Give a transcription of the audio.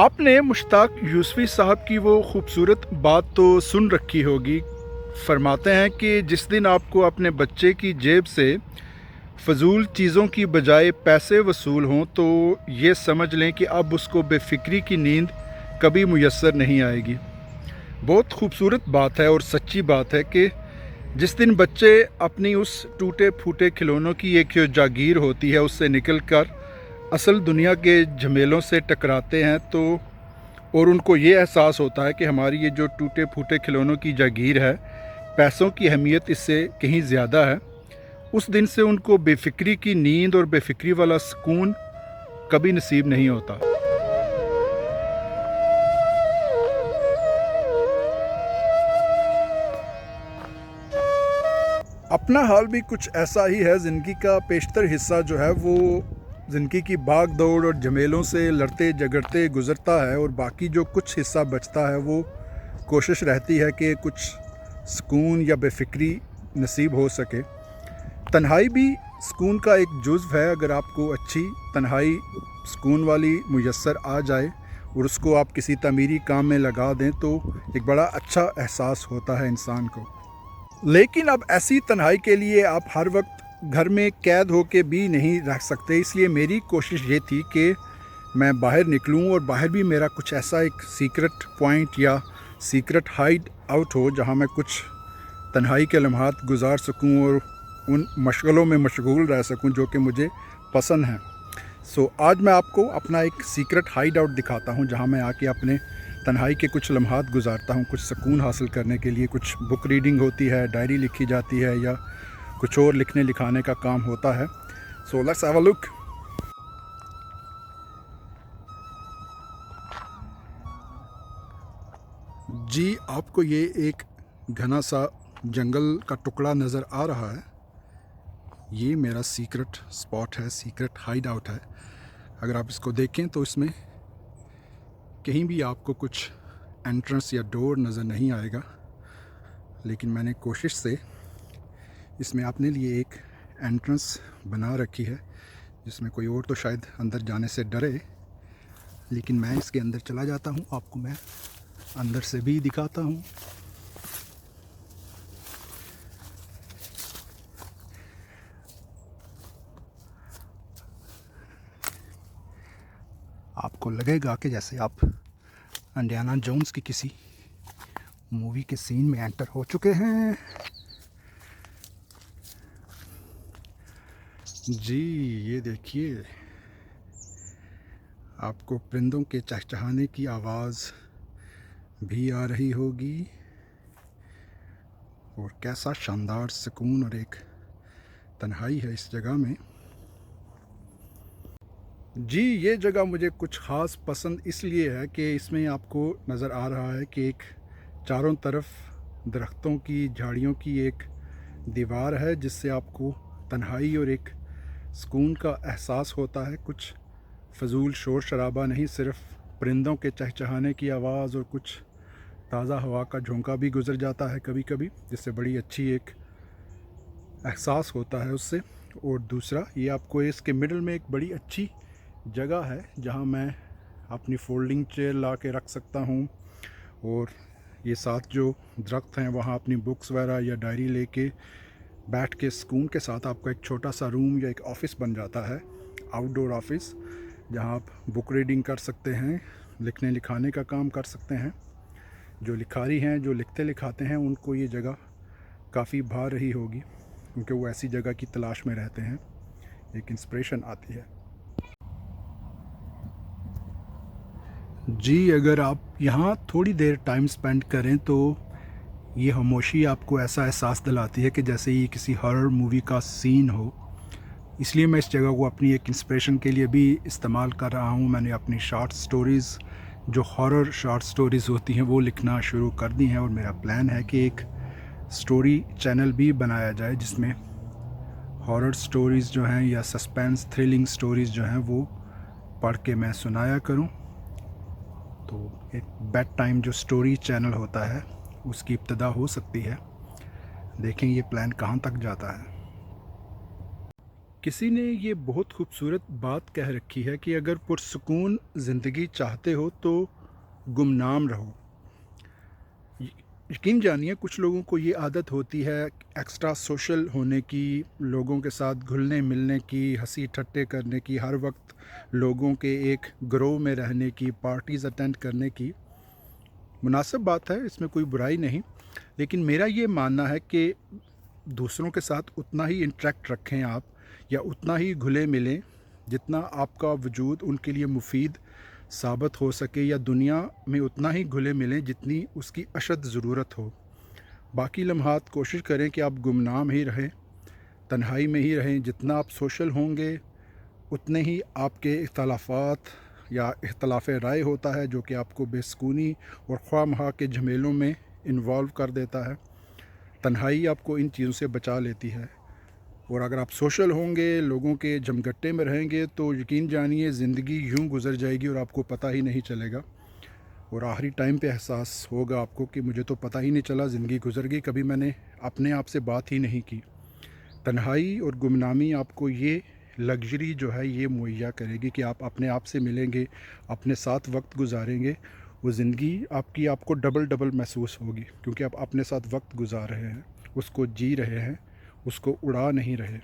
आपने मुश्ताक यूसुफ़ी साहब की वो खूबसूरत बात तो सुन रखी होगी। फरमाते हैं कि जिस दिन आपको अपने बच्चे की जेब से फ़जूल चीज़ों की बजाय पैसे वसूल हों तो ये समझ लें कि अब उसको बेफ़िक्री की नींद कभी मुयस्सर नहीं आएगी। बहुत खूबसूरत बात है और सच्ची बात है कि जिस दिन बच्चे अपनी उस टूटे फूटे खिलौनों की एक जो जागीर होती है उससे निकल कर असल दुनिया के झमेलों से टकराते हैं तो और उनको ये एहसास होता है कि हमारी ये जो टूटे फूटे खिलौनों की जागीर है, पैसों की अहमियत इससे कहीं ज़्यादा है, उस दिन से उनको बेफ़िक्री की नींद और बेफ़िक्री वाला सुकून कभी नसीब नहीं होता। अपना हाल भी कुछ ऐसा ही है। ज़िंदगी का पेशतर हिस्सा जो है वो ज़िंदगी की भाग दौड़ और झमेलों से लड़ते झगड़ते गुज़रता है और बाकी जो कुछ हिस्सा बचता है वो कोशिश रहती है कि कुछ सुकून या बेफ़िक्री नसीब हो सके। तन्हाई भी सुकून का एक जुज़्व है। अगर आपको अच्छी तन्हाई सुकून वाली मुयस्सर आ जाए और उसको आप किसी तामीरी काम में लगा दें तो एक बड़ा अच्छा एहसास होता है इंसान को। लेकिन अब ऐसी तन्हाई के लिए आप हर वक्त घर में कैद होके भी नहीं रह सकते, इसलिए मेरी कोशिश ये थी कि मैं बाहर निकलूं और बाहर भी मेरा कुछ ऐसा एक सीक्रेट पॉइंट या सीक्रेट हाइड आउट हो जहां मैं कुछ तन्हाई के लम्हात गुजार सकूं और उन मशगलों में मशगूल रह सकूं जो कि मुझे पसंद हैं। आज मैं आपको अपना एक सीक्रेट हाइड आउट दिखाता हूं जहां मैं आके अपने तन्हाई के कुछ लम्हात गुजारता हूं कुछ सुकून हासिल करने के लिए। कुछ बुक रीडिंग होती है, डायरी लिखी जाती है या कुछ और लिखने लिखाने का काम होता है। Let's have a look. जी, आपको ये एक घना सा जंगल का टुकड़ा नज़र आ रहा है। ये मेरा सीक्रेट स्पॉट है, सीक्रेट हाइड आउट है। अगर आप इसको देखें तो इसमें कहीं भी आपको कुछ एंट्रेंस या डोर नज़र नहीं आएगा, लेकिन मैंने कोशिश से इसमें अपने लिए एक एंट्रेंस बना रखी है जिसमें कोई और तो शायद अंदर जाने से डरे, लेकिन मैं इसके अंदर चला जाता हूँ। आपको मैं अंदर से भी दिखाता हूँ। आपको लगेगा कि जैसे आप इंडियाना जोन्स की किसी मूवी के सीन में एंटर हो चुके हैं। जी, ये देखिए, आपको परिंदों के चहचहाने की आवाज़ भी आ रही होगी और कैसा शानदार सुकून और एक तन्हाई है इस जगह में। जी, ये जगह मुझे कुछ ख़ास पसंद इसलिए है कि इसमें आपको नज़र आ रहा है कि एक चारों तरफ दरख्तों की झाड़ियों की एक दीवार है जिससे आपको तन्हाई और एक सुकून का एहसास होता है। कुछ फ़जूल शोर शराबा नहीं, सिर्फ़ परिंदों के चहचहाने की आवाज़ और कुछ ताज़ा हवा का झोंका भी गुज़र जाता है कभी कभी, जिससे बड़ी अच्छी एक एहसास होता है उससे। और दूसरा ये आपको इसके मिडल में एक बड़ी अच्छी जगह है जहां मैं अपनी फोल्डिंग चेयर ला के रख सकता हूं और ये साथ जो दरख्त हैं वहां अपनी बुक्स वगैरह या डायरी लेके बैठ के सुकून के साथ आपका एक छोटा सा रूम या एक ऑफ़िस बन जाता है, आउटडोर ऑफ़िस, जहां आप बुक रीडिंग कर सकते हैं, लिखने लिखाने का काम कर सकते हैं। जो लिखारी हैं, जो लिखते लिखाते हैं, उनको ये जगह काफ़ी भा रही होगी क्योंकि वो ऐसी जगह की तलाश में रहते हैं, एक इंस्पिरेशन आती है। जी, अगर आप यहाँ थोड़ी देर टाइम स्पेंड करें तो ये खामोशी आपको ऐसा एहसास दिलाती है कि जैसे ये किसी हॉरर मूवी का सीन हो। इसलिए मैं इस जगह को अपनी एक इंस्पिरेशन के लिए भी इस्तेमाल कर रहा हूँ। मैंने अपनी शॉर्ट स्टोरीज़, जो हॉरर शॉर्ट स्टोरीज़ होती हैं, वो लिखना शुरू कर दी हैं और मेरा प्लान है कि एक स्टोरी चैनल भी बनाया जाए जिसमें हॉरर स्टोरीज़ जो हैं या सस्पेंस थ्रिलिंग स्टोरीज़ जो हैं वो पढ़ के मैं सुनाया करूं। तो एक बेड टाइम जो स्टोरी चैनल होता है उसकी इब्तिदा हो सकती है। देखें ये प्लान कहाँ तक जाता है। किसी ने ये बहुत खूबसूरत बात कह रखी है कि अगर पुरसुकून ज़िंदगी चाहते हो तो गुमनाम रहो। यकीन जानिए कुछ लोगों को ये आदत होती है एक्स्ट्रा सोशल होने की, लोगों के साथ घुलने मिलने की, हंसी ठट्टे करने की, हर वक्त लोगों के एक ग्रोह में रहने की, पार्टीज़ अटेंड करने की। मुनासिब बात है, इसमें कोई बुराई नहीं, लेकिन मेरा ये मानना है कि दूसरों के साथ उतना ही इंटरेक्ट रखें आप, या उतना ही घुले मिलें जितना आपका वजूद उनके लिए मुफीद साबित हो सके, या दुनिया में उतना ही घुले मिलें जितनी उसकी अशद ज़रूरत हो। बाकी लम्हात कोशिश करें कि आप गुमनाम ही रहें, तन्हाई में ही रहें। जितना आप सोशल होंगे उतने ही आपके इख्तलाफात या इख्तलाफ राय होता है जो कि आपको बेसुकूनी और ख्वामखा के झमेलों में इन्वॉल्व कर देता है। तन्हाई आपको इन चीज़ों से बचा लेती है, और अगर आप सोशल होंगे, लोगों के जमघट्टे में रहेंगे, तो यकीन जानिए ज़िंदगी यूं गुज़र जाएगी और आपको पता ही नहीं चलेगा। और आखिरी टाइम पे एहसास होगा आपको कि मुझे तो पता ही नहीं चला, ज़िंदगी गुज़र गई, कभी मैंने अपने आप से बात ही नहीं की। तन्हाई और गुमनामी आपको ये लग्ज़री जो है ये मुहैया करेगी कि आप अपने आप से मिलेंगे, अपने साथ वक्त गुजारेंगे। वो ज़िंदगी आपकी आपको डबल डबल महसूस होगी, क्योंकि आप अपने साथ वक्त गुजार रहे हैं, उसको जी रहे हैं, उसको उड़ा नहीं रहे।